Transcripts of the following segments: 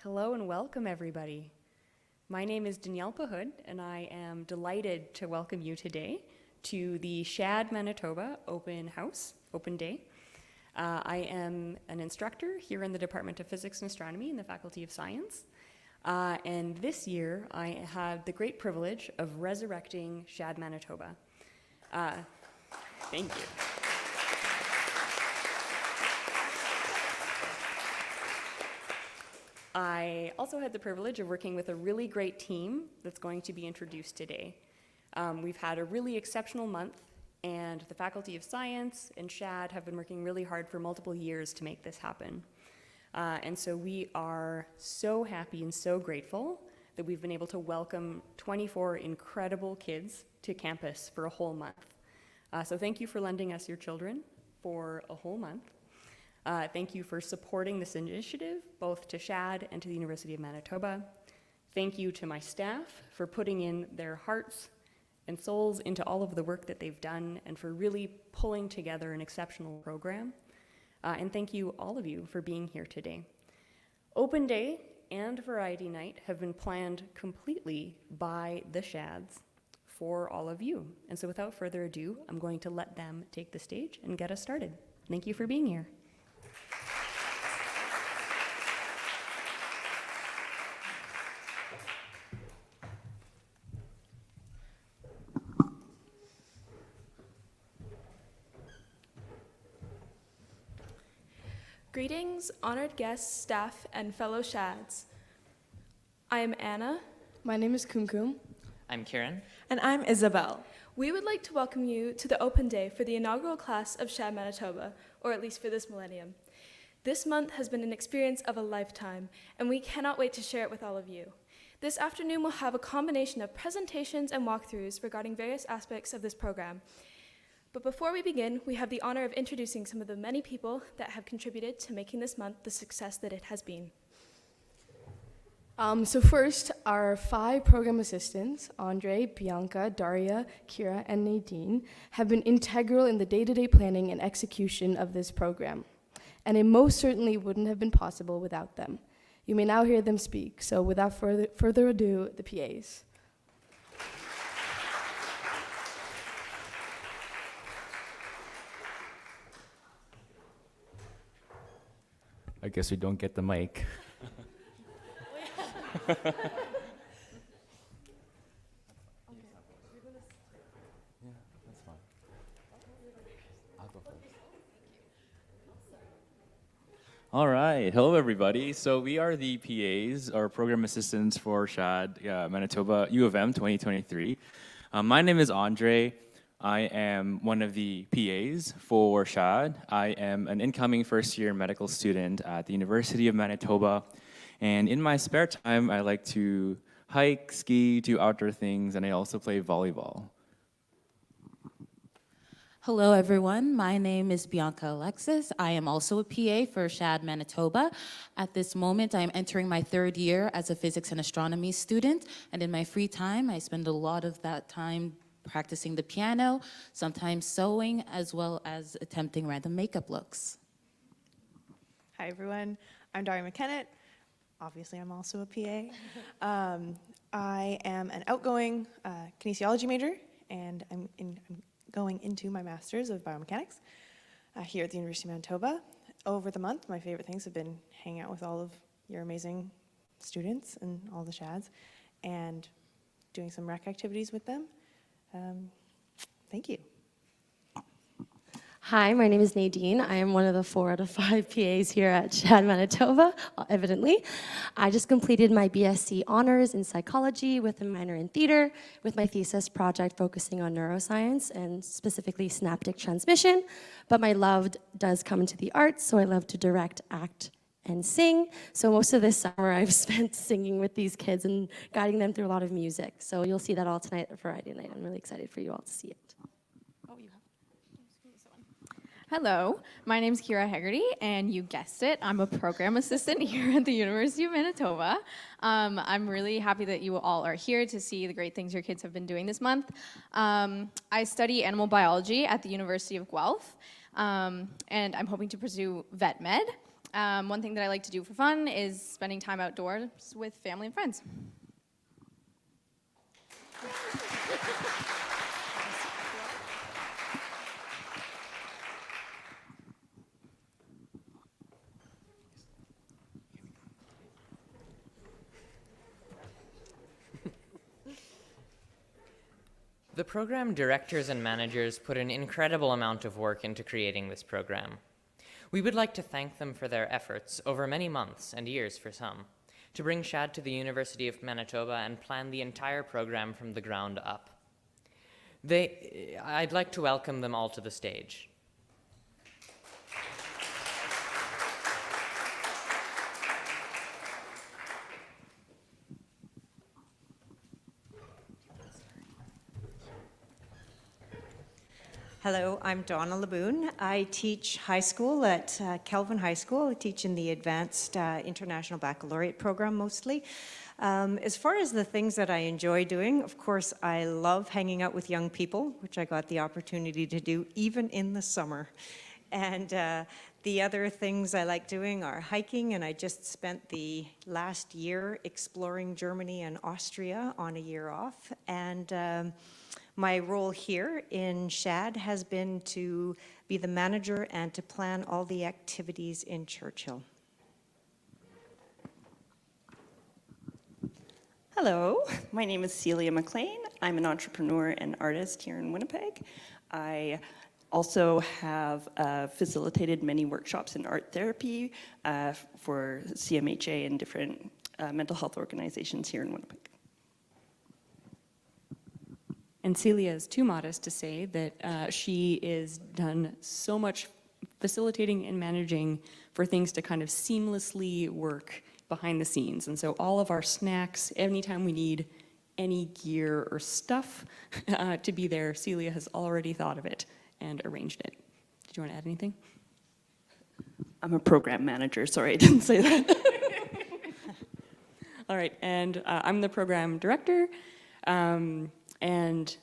Hello and welcome, everybody. My name is Danielle Pahood, and I am delighted to welcome you today to the Shad Manitoba Open Day. I am an instructor here in the Department of Physics and Astronomy in the Faculty of Science. And this year, I had the great privilege of resurrecting Shad Manitoba. Thank you. I also had the privilege of working with a really great team that's going to be introduced today. We've had a really exceptional month, and the Faculty of Science and Shad have been working really hard for multiple years to make this happen. And so we are so happy and so grateful that we've been able to welcome 24 incredible kids to campus for a whole month. So thank you for lending us your children for a whole month. Thank you for supporting this initiative, both to Shad and to the University of Manitoba. Thank you to my staff for putting in their hearts and souls into all of the work that they've done and for really pulling together an exceptional program. And thank you, all of you, for being here today. Open Day and Variety Night have been planned completely by the Shads for all of you. And so without further ado, I'm going to let them take the stage and get us started. Thank you for being here. Greetings, honored guests, staff, and fellow Shads. I am Anna. My name is Kumkum. I'm Kieran. And I'm Isabel. We would like to welcome you to the Open Day for the inaugural class of Shad Manitoba, or at least for this millennium. This month has been an experience of a lifetime, and we cannot wait to share it with all of you. This afternoon we'll have a combination of presentations and walkthroughs regarding various aspects of this program. But before we begin, we have the honor of introducing some of the many people that have contributed to making this month the success that it has been. So first, our 5 program assistants, Andre, Bianca, Daria, Kira, and Nadine, have been integral in the day-to-day planning and execution of this program. And it most certainly wouldn't have been possible without them. You may now hear them speak. So without further ado, the PAs. I guess we don't get the mic. Yeah, that's fine. I'll go first. All right. Hello, everybody. So we are the PAs, or program assistants for Shad Manitoba U of M 2023. My name is Andre. I am one of the PAs for Shad. I am an incoming first-year medical student at the University of Manitoba. And in my spare time, I like to hike, ski, do outdoor things, and I also play volleyball. Hello, everyone. My name is Bianca Alexis. I am also a PA for Shad Manitoba. At this moment, I am entering my 3rd year as a physics and astronomy student. And in my free time, I spend a lot of that time practicing the piano, sometimes sewing, as well as attempting random makeup looks. Hi, everyone. I'm Daria McKennett. Obviously, I'm also a PA. I am an outgoing kinesiology major, and I'm going into my master's of biomechanics here at the University of Manitoba. Over the month, my favorite things have been hanging out with all of your amazing students and all the Shads, and doing some rec activities with them. Thank you. Hi, my name is Nadine. I am one of the 4 out of 5 PAs here at Shad Manitoba, evidently. I just completed my BSc honors in psychology with a minor in theater, with my thesis project focusing on neuroscience and specifically synaptic transmission. But my love does come into the arts, so I love to direct, act, and sing. So most of this summer I've spent singing with these kids and guiding them through a lot of music. So you'll see that all tonight at Variety Night. I'm really excited for you all to see it. Hello, my name is Kira Hegarty, and you guessed it, I'm a program assistant here at the University of Manitoba. I'm really happy that you all are here to see the great things your kids have been doing this month. I study animal biology at the University of Guelph, and I'm hoping to pursue vet med. One thing that I like to do for fun is spending time outdoors with family and friends. The program directors and managers put an incredible amount of work into creating this program. We would like to thank them for their efforts over many months and years for some, to bring Shad to the University of Manitoba and plan the entire program from the ground up. I'd like to welcome them all to the stage. Hello, I'm Donna Laboon. I teach high school at Kelvin High School. I teach in the Advanced International Baccalaureate program mostly. As far as the things that I enjoy doing, of course, I love hanging out with young people, which I got the opportunity to do even in the summer. And the other things I like doing are hiking, and I just spent the last year exploring Germany and Austria on a year off. And my role here in Shad has been to be the manager and to plan all the activities in Churchill. Hello, my name is Celia McLean. I'm an entrepreneur and artist here in Winnipeg. I also have facilitated many workshops in art therapy for CMHA and different mental health organizations here in Winnipeg. And Celia is too modest to say that she is done so much facilitating and managing for things to kind of seamlessly work behind the scenes. And so all of our snacks, anytime we need any gear or stuff to be there, Celia has already thought of it and arranged it. Did you want to add anything? I'm a program manager, sorry I didn't say that. All right, and I'm the program director. And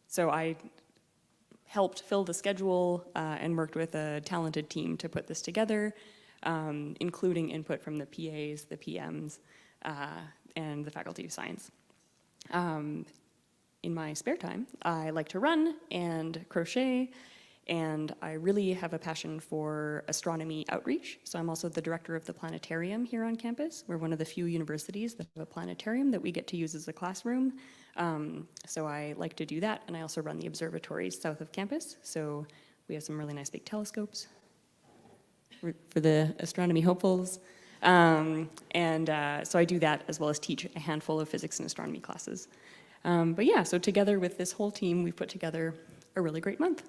so I helped fill the schedule and worked with a talented team to put this together, including input from the PAs, the PMs, and the Faculty of Science. In my spare time, I like to run and crochet, and I really have a passion for astronomy outreach. So I'm also the director of the planetarium here on campus. We're one of the few universities that have a planetarium that we get to use as a classroom. So I like to do that, and I also run the observatories south of campus. So we have some really nice big telescopes for the astronomy hopefuls. So I do that as well as teach a handful of physics and astronomy classes. But yeah, so together with this whole team, we've put together a really great month.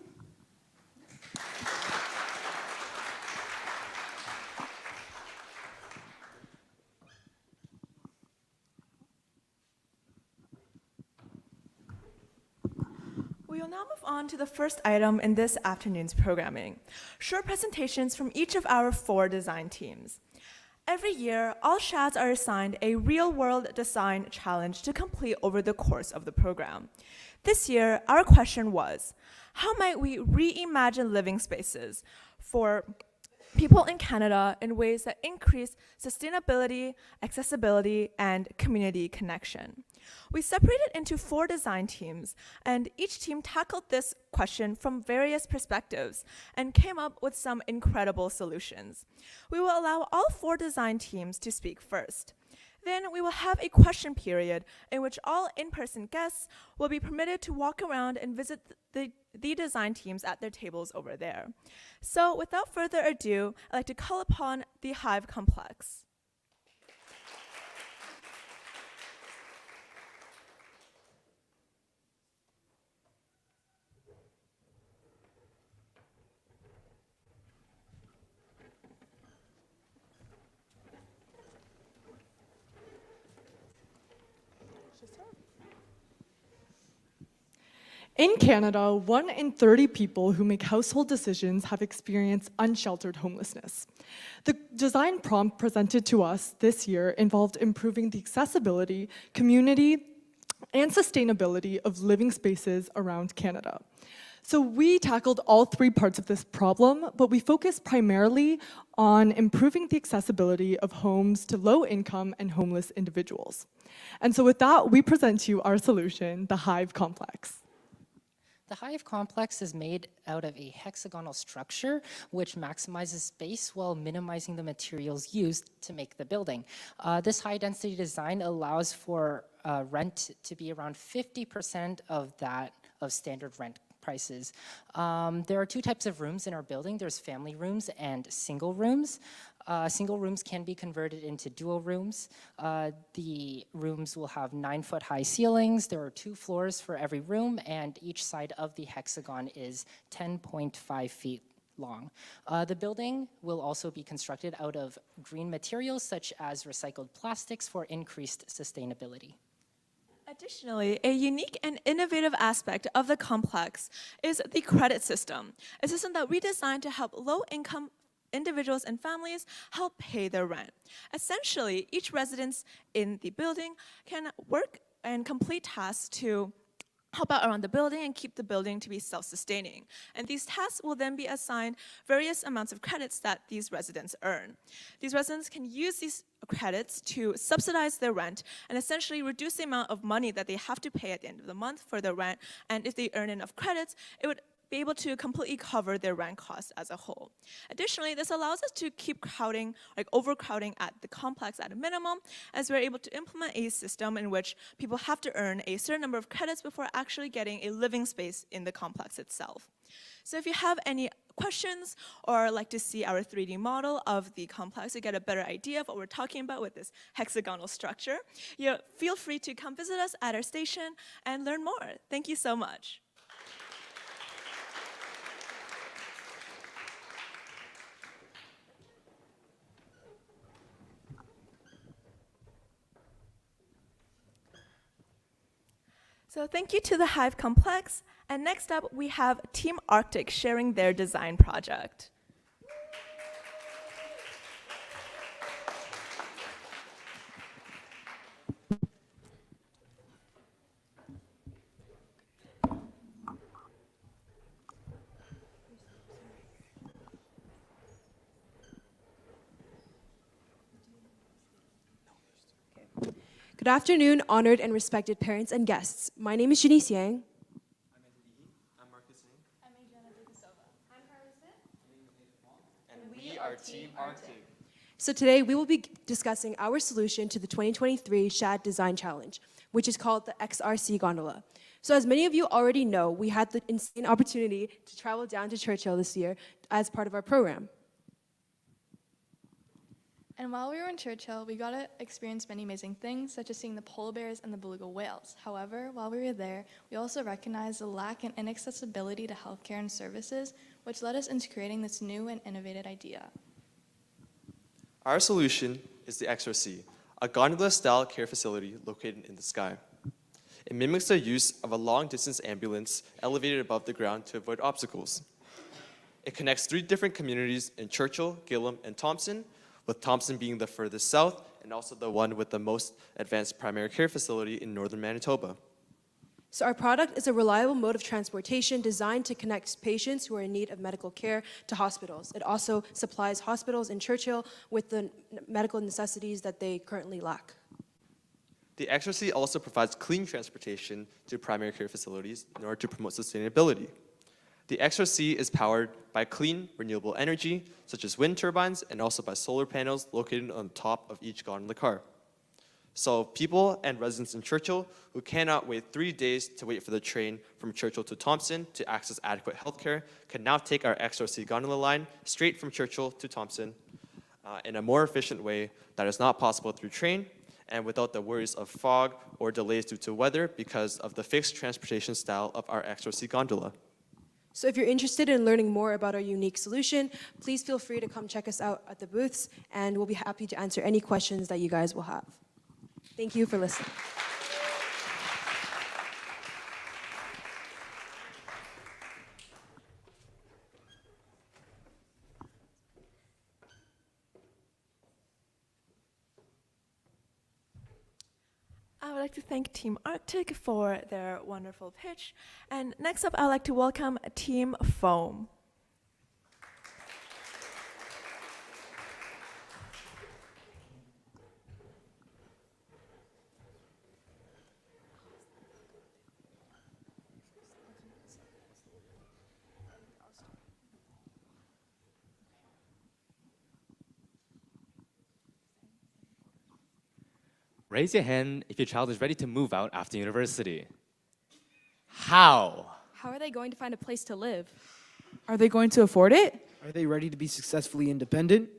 We will now move on to the first item in this afternoon's programming, short presentations from each of our 4 design teams. Every year, all Shads are assigned a real-world design challenge to complete over the course of the program. This year, our question was, how might we reimagine living spaces for people in Canada in ways that increase sustainability, accessibility, and community connection? We separated into 4 design teams, and each team tackled this question from various perspectives and came up with some incredible solutions. We will allow all 4 design teams to speak first. Then we will have a question period in which all in-person guests will be permitted to walk around and visit the design teams at their tables over there. So without further ado, I'd like to call upon the Hive Complex. In Canada, 1 in 30 people who make household decisions have experienced unsheltered homelessness. The design prompt presented to us this year involved improving the accessibility, community, and sustainability of living spaces around Canada. So we tackled all three parts of this problem, but we focused primarily on improving the accessibility of homes to low-income and homeless individuals. And so with that, we present to you our solution, the Hive Complex. The Hive complex is made out of a hexagonal structure which maximizes space while minimizing the materials used to make the building. This high density design allows for rent to be around 50% of that of standard rent prices. There are two types of rooms in our building. There's family rooms and single rooms. Single rooms can be converted into dual rooms. The rooms will have 9-foot high ceilings. There are 2 floors for every room, and each side of the hexagon is 10.5 feet long. The building will also be constructed out of green materials such as recycled plastics for increased sustainability. Additionally, a unique and innovative aspect of the complex is the credit system, a system that we designed to help low-income individuals and families help pay their rent. Essentially, each resident in the building can work and complete tasks to help out around the building and keep the building to be self-sustaining. And these tasks will then be assigned various amounts of credits that these residents earn. These residents can use these credits to subsidize their rent and essentially reduce the amount of money that they have to pay at the end of the month for their rent. And if they earn enough credits, it would be able to completely cover their rent costs as a whole. Additionally, this allows us to keep crowding, like overcrowding at the complex at a minimum, as we're able to implement a system in which people have to earn a certain number of credits before actually getting a living space in the complex itself. So if you have any questions or like to see our 3D model of the complex to get a better idea of what we're talking about with this hexagonal structure, feel free to come visit us at our station and learn more. Thank you so much. So thank you to the Hive Complex. And next up, we have Team Arctic sharing their design project. Good afternoon, honored and respected parents and guests. My name is Janice Yang. I'm Marcus Singh. I'm Adriana Dukasova. I'm Carla Smith. And we are Team Arctic. So today we will be discussing our solution to the 2023 Shad Design Challenge, which is called the XRC Gondola. So as many of you already know, we had the insane opportunity to travel down to Churchill this year as part of our program. And while we were in Churchill, we got to experience many amazing things, such as seeing the polar bears and the beluga whales. However, while we were there, we also recognized the lack and inaccessibility to healthcare and services, which led us into creating this new and innovative idea. Our solution is the XRC, a gondola-style care facility located in the sky. It mimics the use of a long-distance ambulance elevated above the ground to avoid obstacles. It connects 3 different communities in Churchill, Gillam, and Thompson, with Thompson being the furthest south and also the one with the most advanced primary care facility in northern Manitoba. So our product is a reliable mode of transportation designed to connect patients who are in need of medical care to hospitals. It also supplies hospitals in Churchill with the medical necessities that they currently lack. The XRC also provides clean transportation to primary care facilities in order to promote sustainability. The XRC is powered by clean, renewable energy, such as wind turbines, and also by solar panels located on top of each gondola car. So people and residents in Churchill who cannot wait 3 days to wait for the train from Churchill to Thompson to access adequate healthcare can now take our XRC gondola line straight from Churchill to Thompson in a more efficient way that is not possible through train and without the worries of fog or delays due to weather because of the fixed transportation style of our XRC gondola. So if you're interested in learning more about our unique solution, please feel free to come check us out at the booths, and we'll be happy to answer any questions that you guys will have. Thank you for listening. I would like to thank Team Arctic for their wonderful pitch. And next up, I'd like to welcome Team Foam. Raise your hand if your child is ready to move out after university. How? How are they going to find a place to live? Are they going to afford it? Are they ready to be successfully independent?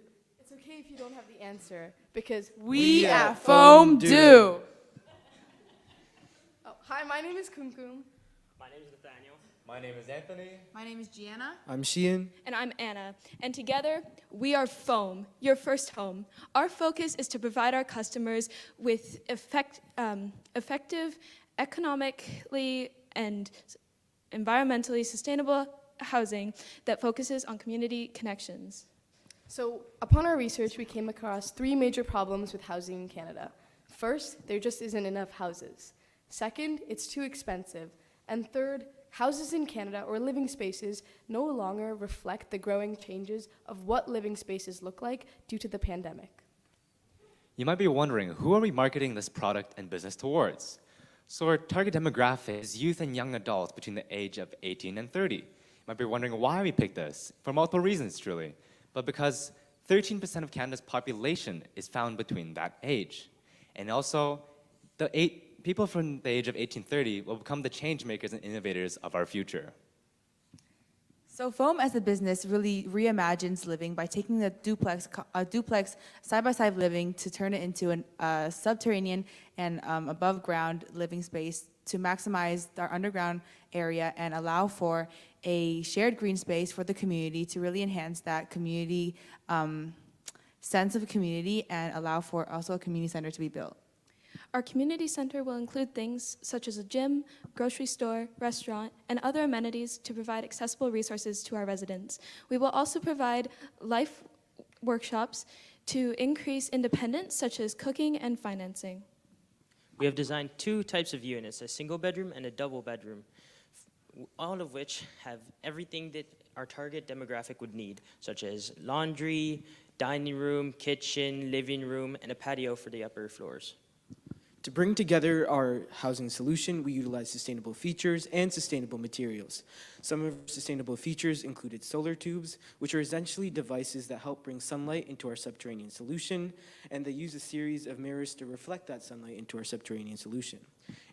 It's okay if you don't have the answer, because We at Foam do. Oh, hi, my name is Kumkum. My name is Nathaniel. My name is Anthony. My name is Gianna. I'm Sheehan. And I'm Anna. And together, we are Foam, your first home. Our focus is to provide our customers with effective, economically, and environmentally sustainable housing that focuses on community connections. So, upon our research, we came across 3 major problems with housing in Canada. First, there just isn't enough houses. Second, it's too expensive. And third, houses in Canada, or living spaces, no longer reflect the growing changes of what living spaces look like due to the pandemic. You might be wondering, who are we marketing this product and business towards? So our target demographic is youth and young adults between the age of 18 and 30. You might be wondering why we picked this. For multiple reasons, truly. But because 13% of Canada's population is found between that age. And also, people from the age of 18-30 will become the change makers and innovators of our future. So Foam as a business really reimagines living by taking the duplex side-by-side living to turn it into a subterranean and above ground living space to maximize our underground area and allow for a shared green space for the community to really enhance that community sense of community and allow for also a community center to be built. Our community center will include things such as a gym, grocery store, restaurant, and other amenities to provide accessible resources to our residents. We will also provide life workshops to increase independence, such as cooking and financing. We have designed 2 types of units, a single bedroom and a double bedroom, all of which have everything that our target demographic would need, such as laundry, dining room, kitchen, living room, and a patio for the upper floors. To bring together our housing solution, we utilize sustainable features and sustainable materials. Some of our sustainable features included solar tubes, which are essentially devices that help bring sunlight into our subterranean solution, and they use a series of mirrors to reflect that sunlight into our subterranean solution.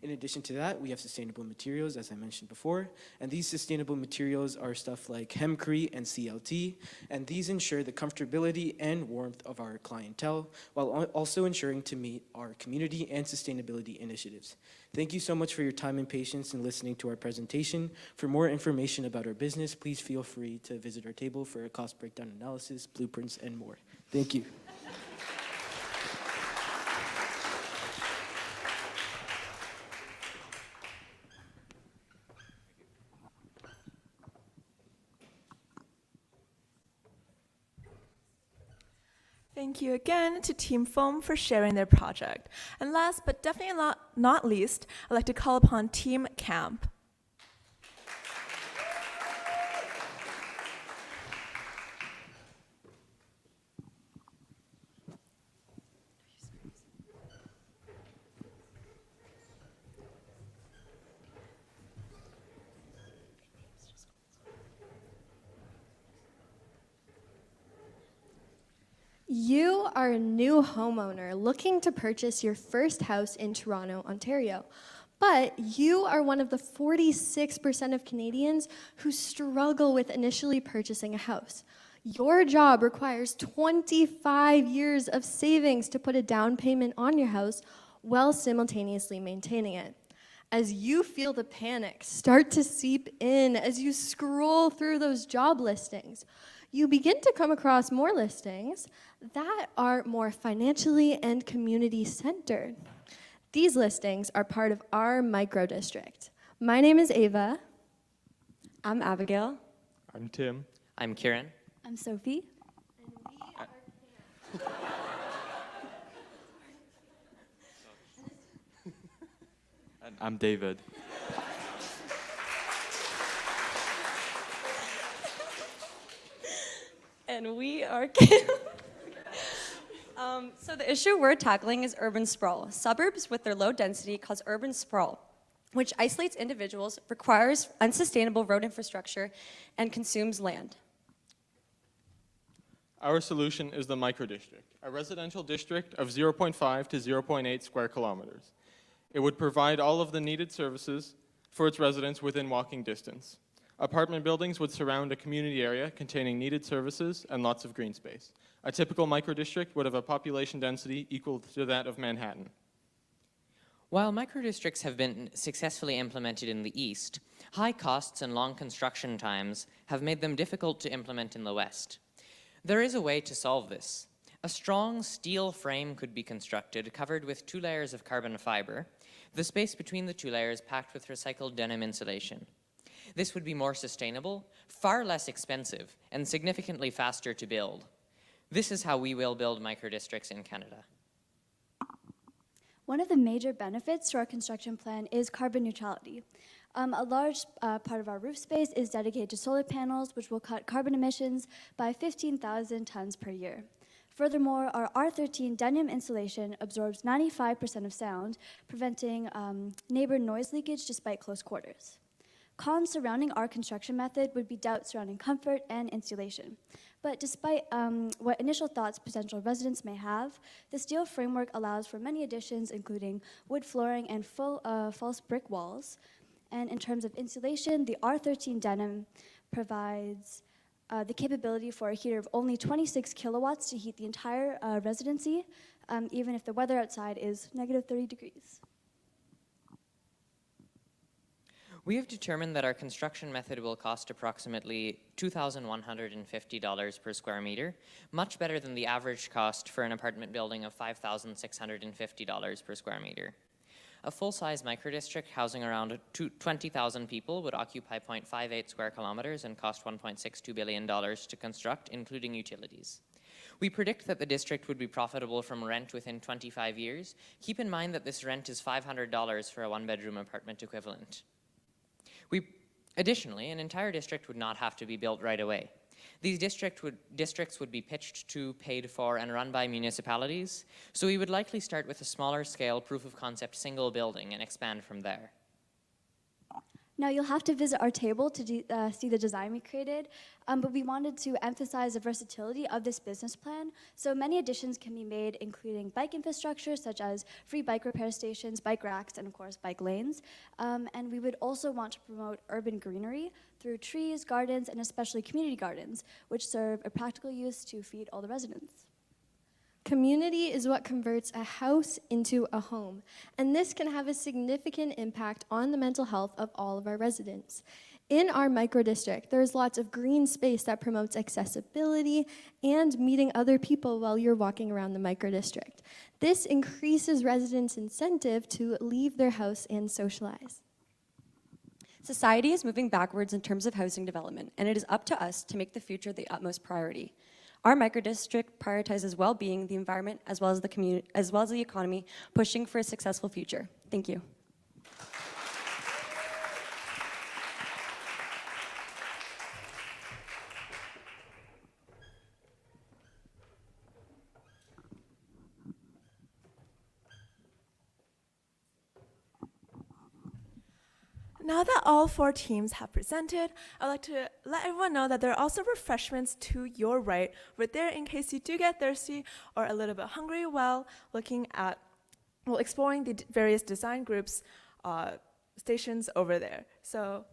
In addition to that, we have sustainable materials, as I mentioned before, and these sustainable materials are stuff like hemcrete and CLT, and these ensure the comfortability and warmth of our clientele, while also ensuring to meet our community and sustainability initiatives. Thank you so much for your time and patience in listening to our presentation. For more information about our business, please feel free to visit our table for a cost breakdown analysis, blueprints, and more. Thank you. Thank you again to Team Foam for sharing their project. And last but definitely not least, I'd like to call upon Team Camp. You are a new homeowner looking to purchase your first house in Toronto, Ontario. But you are one of the 46% of Canadians who struggle with initially purchasing a house. Your job requires 25 years of savings to put a down payment on your house while simultaneously maintaining it. As you feel the panic start to seep in as you scroll through those job listings, you begin to come across more listings that are more financially and community centered. These listings are part of our micro-district. My name is Ava. I'm Abigail. I'm Tim. I'm Kieran. I'm Sophie. And I'm David. And we are so the issue we're tackling is urban sprawl. Suburbs with their low density cause urban sprawl, which isolates individuals, requires unsustainable road infrastructure, and consumes land. Our solution is the microdistrict, a residential district of 0.5 to 0.8 square kilometers. It would provide all of the needed services for its residents within walking distance. Apartment buildings would surround a community area containing needed services and lots of green space. A typical microdistrict would have a population density equal to that of Manhattan. While microdistricts have been successfully implemented in the East, high costs and long construction times have made them difficult to implement in the West. There is a way to solve this. A strong steel frame could be constructed, covered with 2 layers of carbon fiber, the space between the 2 layers packed with recycled denim insulation. This would be more sustainable, far less expensive, and significantly faster to build. This is how we will build microdistricts in Canada. One of the major benefits to our construction plan is carbon neutrality. A large part of our roof space is dedicated to solar panels, which will cut carbon emissions by 15,000 tons per year. Furthermore, our R13 denim insulation absorbs 95% of sound, preventing neighbor noise leakage despite close quarters. Cons surrounding our construction method would be doubts surrounding comfort and insulation. But despite what initial thoughts potential residents may have, the steel framework allows for many additions, including wood flooring and full false brick walls. And in terms of insulation, the R13 denim provides the capability for a heater of only 26 kilowatts to heat the entire residency, even if the weather outside is negative 30 degrees. We have determined that our construction method will cost approximately $2,150 per square meter, much better than the average cost for an apartment building of $5,650 per square meter. A full-size microdistrict housing around 20,000 people would occupy 0.58 square kilometers and cost $1.62 billion to construct, including utilities. We predict that the district would be profitable from rent within 25 years. Keep in mind that this rent is $500 for a one-bedroom apartment equivalent. Additionally, an entire district would not have to be built right away. These districts would be pitched to, paid for, and run by municipalities, so we would likely start with a smaller scale proof of concept single building and expand from there. Now, you'll have to visit our table to see the design we created, but we wanted to emphasize the versatility of this business plan, so many additions can be made, including bike infrastructure, such as free bike repair stations, bike racks, and of course, bike lanes. And we would also want to promote urban greenery through trees, gardens, and especially community gardens, which serve a practical use to feed all the residents. Community is what converts a house into a home, and this can have a significant impact on the mental health of all of our residents. In our microdistrict, there's lots of green space that promotes accessibility and meeting other people while you're walking around the microdistrict. This increases residents' incentive to leave their house and socialize. Society is moving backwards in terms of housing development, and it is up to us to make the future the utmost priority. Our microdistrict prioritizes well-being, the environment, as well as the community, as well as the economy, pushing for a successful future. Thank you. Now that all 4 teams have presented, I'd like to let everyone know that there are also refreshments to your right, right there in case you do get thirsty or a little bit hungry while exploring the various design groups stations over there. So,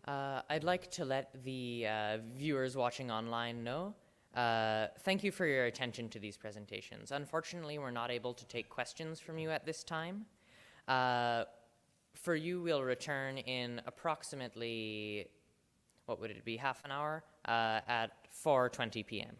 I'd like to let the viewers watching online know. Thank you for your attention to these presentations. Unfortunately, we're not able to take questions from you at this time. For you, we'll return in approximately, what would it be, half an hour, at 4:20 p.m.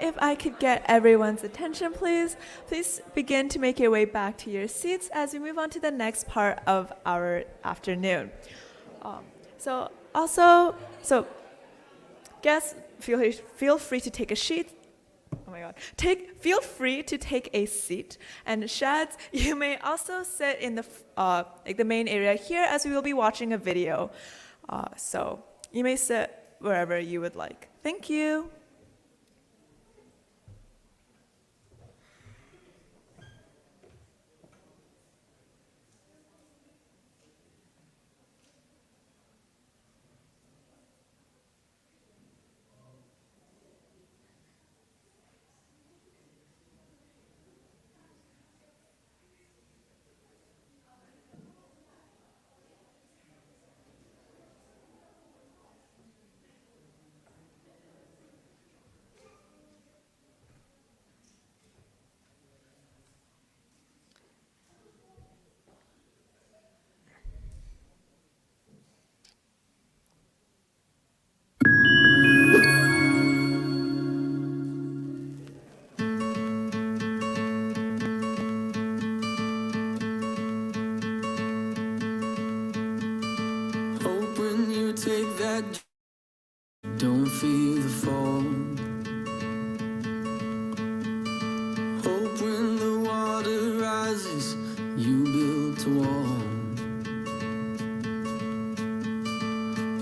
if I could get everyone's attention, please. Please begin to make your way back to your seats as we move on to the next part of our afternoon. Guests, feel free to take a seat. Oh my God. Feel free to take a seat. And Shads, you may also sit in the main area here as we will be watching a video. So you may sit wherever you would like. Thank you. Take that, don't feel the fall. Hope when the water rises, you built a wall.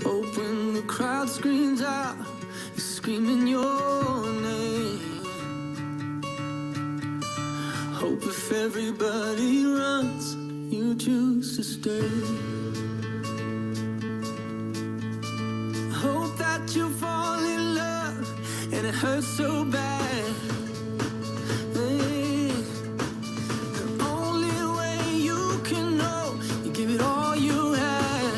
Hope when the crowd screams out, you're screaming your name. Hope if everybody runs, you choose to stay. Hope that you fall in love and it hurts so bad. Hey, the only way you can know, you give it all you had.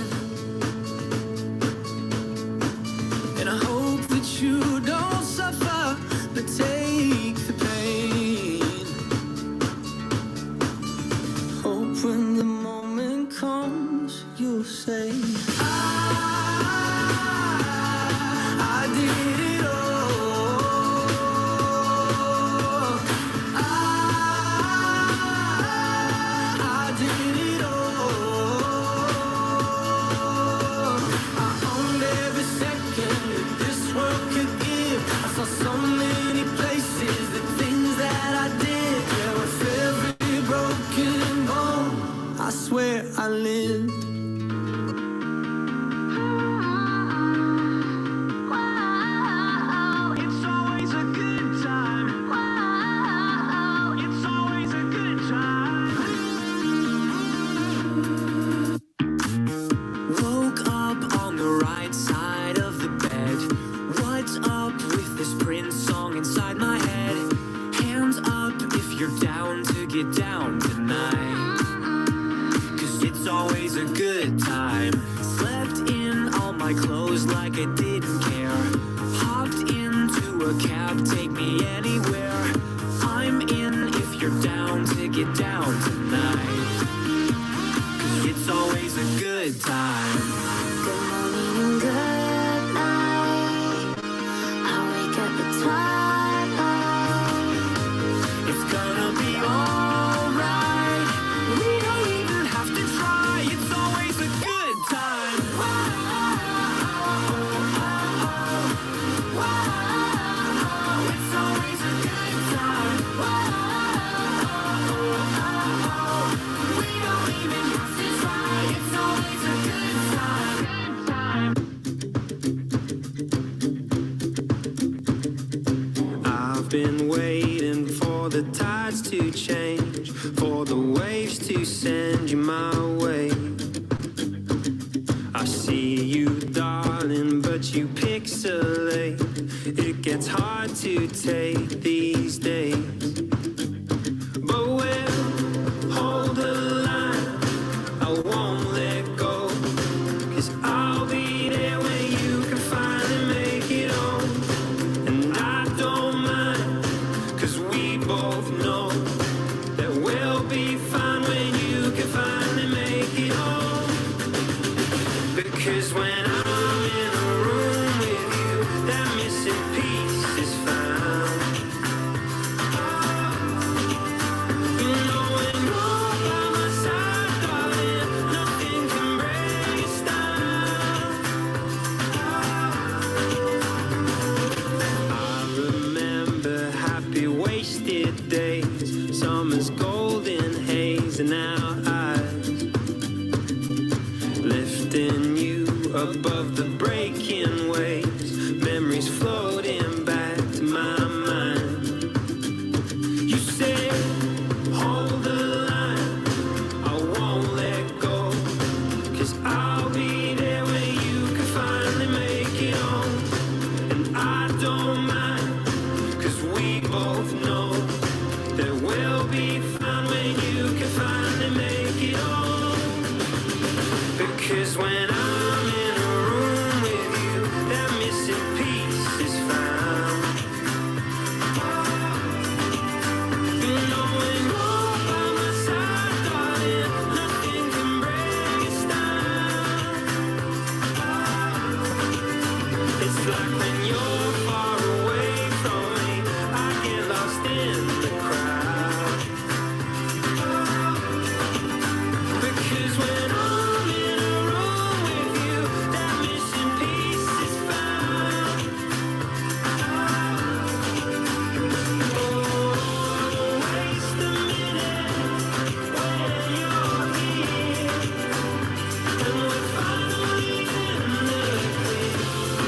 And I hope that you don't suffer, but take the pain. Hope when the moment comes, you'll say, so many places, the things that I did, yeah, with every broken bone, I swear I lived. Wow, it's always a good time. Wow, it's always a good time. Woke up on the right side of the bed. What's up with this Prince song inside my head? Hands up if you're down to get down tonight, 'cause it's always a good time. Slept in all my clothes like I didn't care. Hopped into a cab, take me anywhere. I'm in if you're down to get down tonight, 'cause it's always a good time. Good morning and good night. I wake up at twilight. It's gonna be alright. We don't even have to try. It's always a good time. It's always a good time. We don't even have to try. It's always a good time. I've been waiting for the tides to change, for the waves to send you my way. I see you, darling, but you pixelate. It gets hard to take these days, but we'll hold the line. I won't let go, 'cause I'll be there when you can finally make it home. And I don't mind, 'cause we both know that we'll be fine when you can finally make it home. Because when I'm in a room with you, that missing piece is found. we both know there will be fun when you can finally make it home. Because when I'm in a room with you, that missing piece is found. Knowing all by my side, darling, nothing can bring us down. It's like when you're far away from me, I get lost in the crowd. Because when I'm in a room with you, that missing piece is found. Oh, waste a minute when you're here, and we're finally in the clear.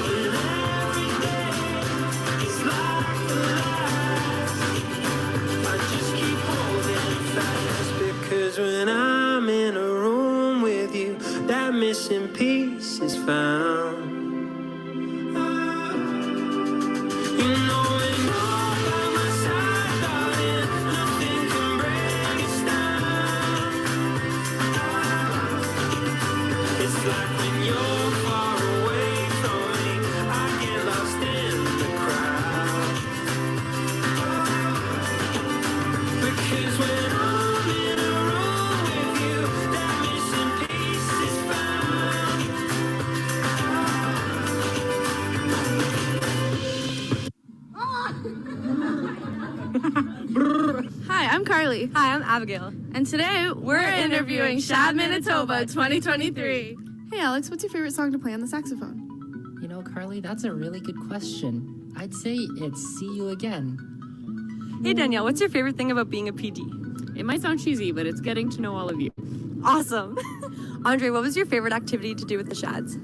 When every day is like the last, I just keep holding fast. Because when I'm in a room with you, that missing piece is found. You know when you're by my side, darling, nothing can bring us down. It's like when you're far away from me, I get lost in the crowd. Because when I'm in a room with you, that missing piece is found. Hi, I'm Carly. Hi, I'm Abigail. And today we're interviewing Shad Manitoba 2023. Hey Alex, what's your favorite song to play on the saxophone? You know, Carly, that's a really good question. I'd say it's See You Again. Hey Danielle, what's your favorite thing about being a PD? It might sound cheesy, but it's getting to know all of you. Awesome. Andre, what was your favorite activity to do with the Shads?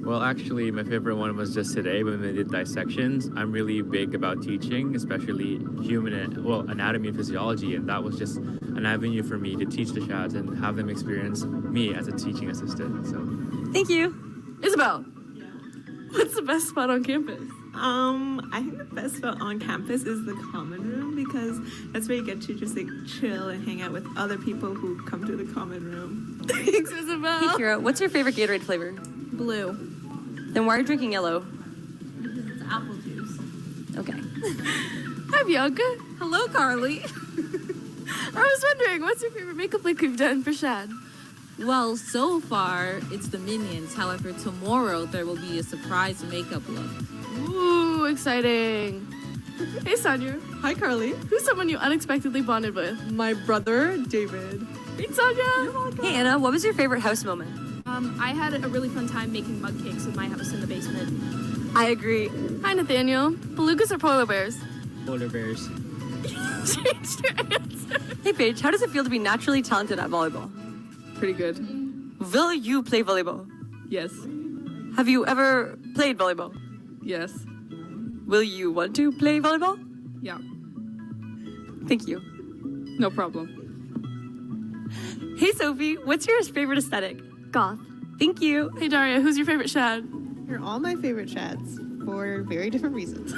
Well, actually, my favorite one was just today when we did dissections. I'm really big about teaching, especially anatomy and physiology, and that was just an avenue for me to teach the Shads and have them experience me as a teaching assistant. So, thank you. Isabel, what's the best spot on campus? I think the best spot on campus is the common room because that's where you get to just like chill and hang out with other people who come to the common room. Thanks, Isabel. Hey Kira, what's your favorite Gatorade flavor? Blue. Then why are you drinking yellow? Because it's apple juice. Okay. Hi Bianca. Hello, Carly. I was wondering, what's your favorite makeup look we've done for Shad? Well, so far, it's the Minions. However, tomorrow there will be a surprise makeup look. Ooh, exciting. Hey Sonia. Hi, Carly. Who's someone you unexpectedly bonded with? My brother, David. Hey Sonia. Hey Anna, what was your favorite house moment? I had a really fun time making mug cakes with my house in the basement. I agree. Hi Nathaniel. Belugas or polar bears? Polar bears. Changed your answer. Hey Paige, how does it feel to be naturally talented at volleyball? Pretty good. Will you play volleyball? Yes. Have you ever played volleyball? Yes. Will you want to play volleyball? Yeah. Thank you. No problem. Hey Sophie, what's your favorite aesthetic? Goth. Thank you. Hey Daria, who's your favorite Shad? You're all my favorite Shads for very different reasons.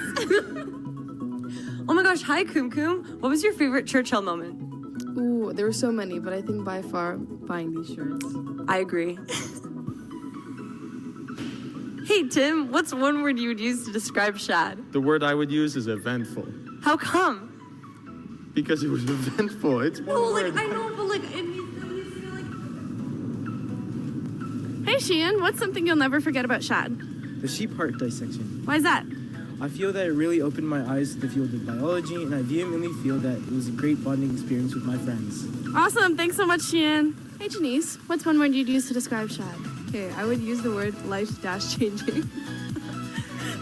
Oh my gosh, hi Kum Kum. What was your favorite Churchill moment? Ooh, there were so many, but I think by far buying these shirts. I agree. Hey Tim, what's one word you would use to describe Shad? The word I would use is eventful. How come? Because it was eventful. It's one word. I know, but it needs Hey Sheehan, what's something you'll never forget about Shad? The sheep heart dissection. Why is that? I feel that it really opened my eyes to the field of biology, and I vehemently feel that it was a great bonding experience with my friends. Awesome, thanks so much, Sheehan. Hey Janice, what's one word you'd use to describe Shad? Okay, I would use the word life-changing.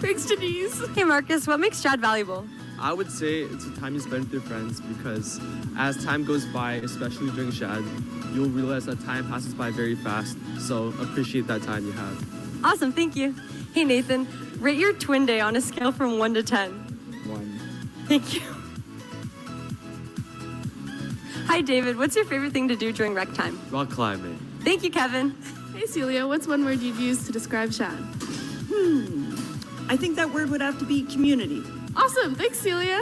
Thanks, Janice. Hey Marcus, what makes Shad valuable? I would say it's a time you spend with your friends because as time goes by, especially during Shad, you'll realize that time passes by very fast, so appreciate that time you have. Awesome, thank you. Hey Nathan, rate your twin day on a scale from 1 to 10. 1. Thank you. Hi David, what's your favorite thing to do during rec time? Rock climbing. Thank you, Kevin. Hey Celia, what's one word you'd use to describe Shad? I think that word would have to be community. Awesome. Thanks, Celia.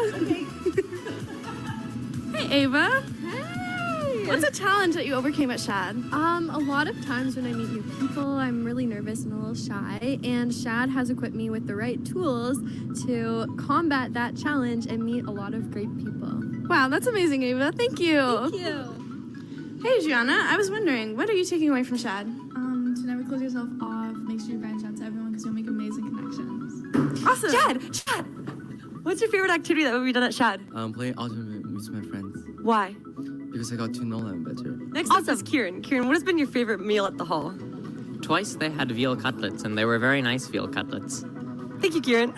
Hey, Ava. Hey. What's a challenge that you overcame at Shad? A lot of times when I meet new people, I'm really nervous and a little shy, and Shad has equipped me with the right tools to combat that challenge and meet a lot of great people. Wow, that's amazing, Ava. Thank you. Thank you. Hey, Gianna. I was wondering, what are you taking away from Shad? To never close yourself off, make sure you branch out to everyone because you'll make amazing connections. Awesome. Shad! What's your favorite activity that we've done at Shad? Playing Ultimate with my friends Why? because I got to know them better. Next up is Kieran. Kieran, what has been your favorite meal at the hall? Twice they had veal cutlets, and they were very nice veal cutlets. Thank you, Kieran.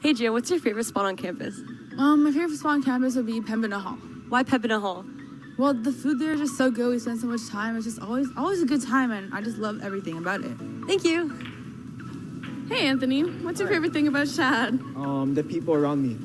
Hey, Gia, what's your favorite spot on campus? My favorite spot on campus would be Pembina Hall. Why Pembina Hall? Well, the food there is just so good. We spend so much time. It's just always a good time, and I just love everything about it. Thank you. Hey, Anthony. What's your favorite thing about Shad? The people around me.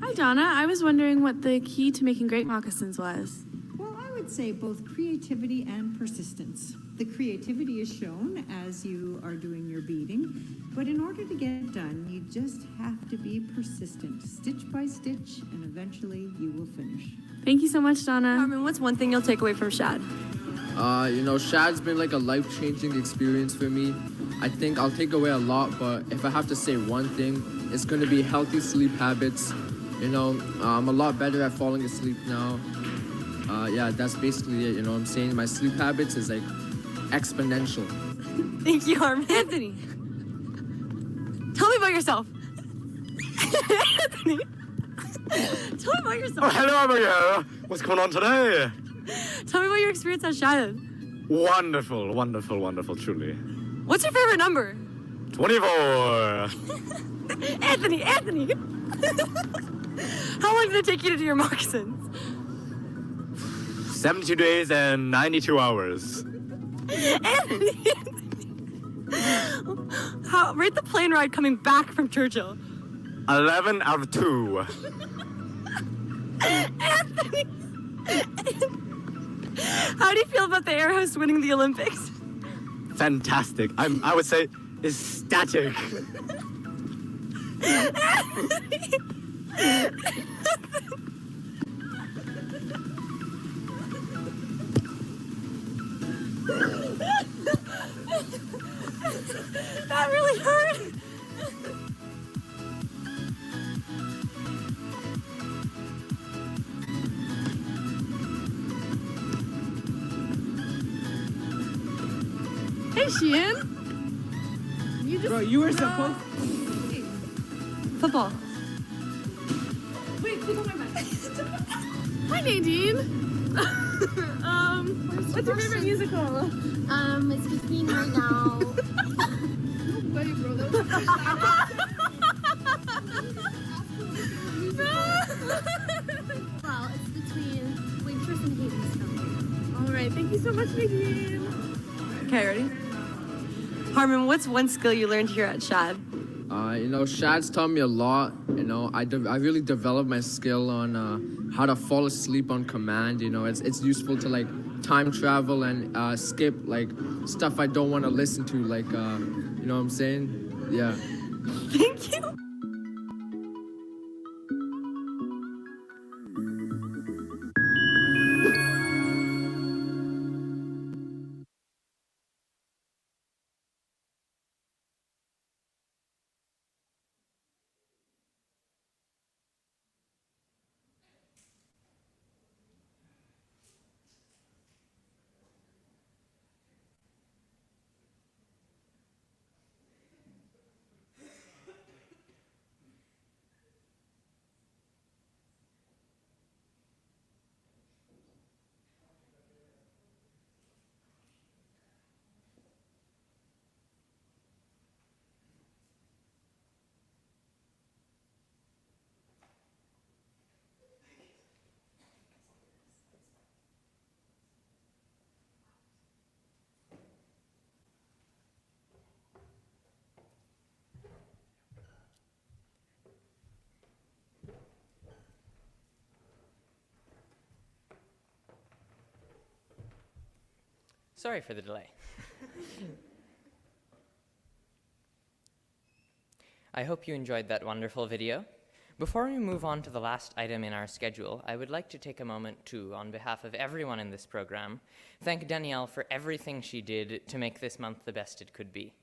Hi, Donna. I was wondering what the key to making great moccasins was. Well, I would say both creativity and persistence. The creativity is shown as you are doing your beading, but in order to get it done, you just have to be persistent, stitch by stitch, and eventually you will finish. Thank you so much, Donna. Carmen, what's one thing you'll take away from Shad? Shad's been like a life-changing experience for me. I think I'll take away a lot, but if I have to say one thing, it's going to be healthy sleep habits. I'm a lot better at falling asleep now. That's basically it. I'm saying my sleep habits is like exponential. Thank you, Carmen. Anthony, tell me about yourself. Anthony, tell me about yourself. Oh, hello, Abigail. What's going on today? Tell me about your experience at Shad. Wonderful, wonderful, wonderful, truly. What's your favorite number? 24. Anthony! How long did it take you to do your moccasins? 72 days and 92 hours. Anthony! Rate the plane ride coming back from Churchill. 11 out of 2. Anthony! How do you feel about the air host winning the Olympics? Fantastic. I would say ecstatic. That really hurt. Hey, Sheehan. Bro, you were supposed. Football. Wait, click on my mic. Hi, Nadine. What's your favorite musical? It's between right now. Buddy, bro, that Well, it's between Waitress and Hades Company. All right, thank you so much, Nadine. Okay, ready? Harmon, what's one skill you learned here at Shad? Shad's taught me a lot. I really developed my skill on how to fall asleep on command. It's useful to like time travel and skip like stuff I don't want to listen to. Like, you know what I'm saying? Yeah. Thank you. Sorry for the delay. I hope you enjoyed that wonderful video. Before we move on to the last item in our schedule, I would like to take a moment to, on behalf of everyone in this program, thank Danielle for everything she did to make this month the best it could be.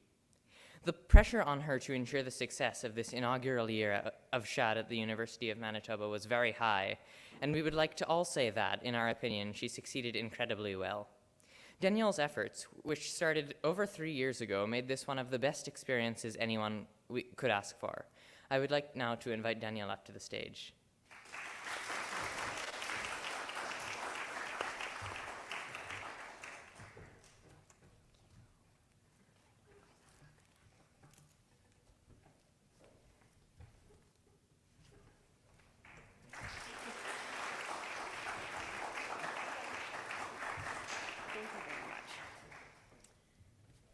The pressure on her to ensure the success of this inaugural year of Shad at the University of Manitoba was very high, and we would like to all say that, in our opinion, she succeeded incredibly well. Danielle's efforts, which started over 3 years ago, made this one of the best experiences anyone could ask for. I would like now to invite Danielle up to the stage.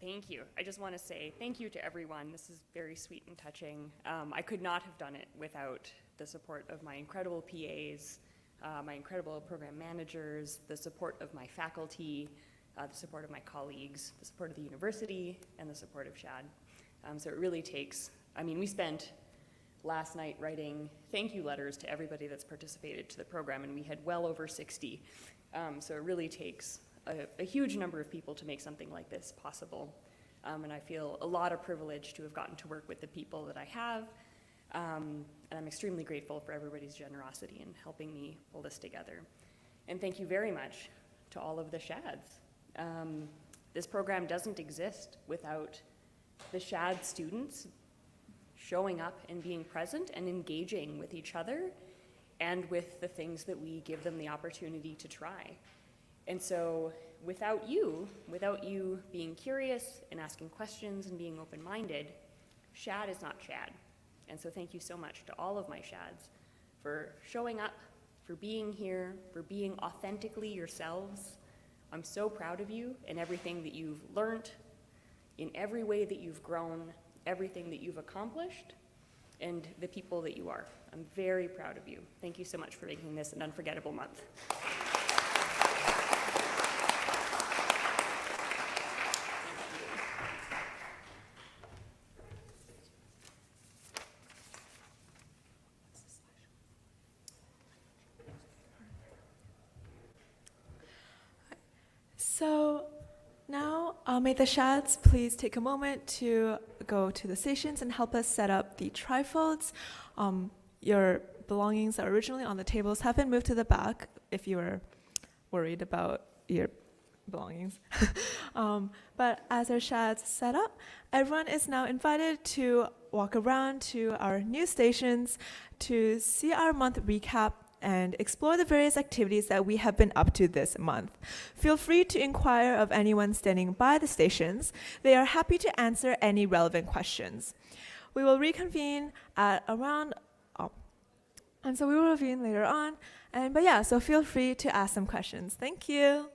Thank you. I just want to say thank you to everyone. This is very sweet and touching. I could not have done it without the support of my incredible PAs, my incredible program managers, the support of my faculty, the support of my colleagues, the support of the university, and the support of Shad. So it really takes, we spent last night writing thank you letters to everybody that's participated to the program, and we had well over 60. So it really takes a huge number of people to make something like this possible. And I feel a lot of privilege to have gotten to work with the people that I have. And I'm extremely grateful for everybody's generosity in helping me pull this together. And thank you very much to all of the Shads. This program doesn't exist without the Shad students showing up and being present and engaging with each other and with the things that we give them the opportunity to try. And so without you being curious and asking questions and being open-minded, Shad is not Shad. And so thank you so much to all of my Shads for showing up, for being here, for being authentically yourselves. I'm so proud of you and everything that you've learned, in every way that you've grown, everything that you've accomplished, and the people that you are. I'm very proud of you. Thank you so much for making this an unforgettable month. So now, may the Shads please take a moment to go to the stations and help us set up the trifolds. Your belongings that are originally on the tables have been moved to the back if you were worried about your belongings. But as our Shads set up, everyone is now invited to walk around to our new stations to see our month recap and explore the various activities that we have been up to this month. Feel free to inquire of anyone standing by the stations. They are happy to answer any relevant questions. We will reconvene at around, and so we will reconvene later on. But yeah, so feel free to ask some questions. Thank you.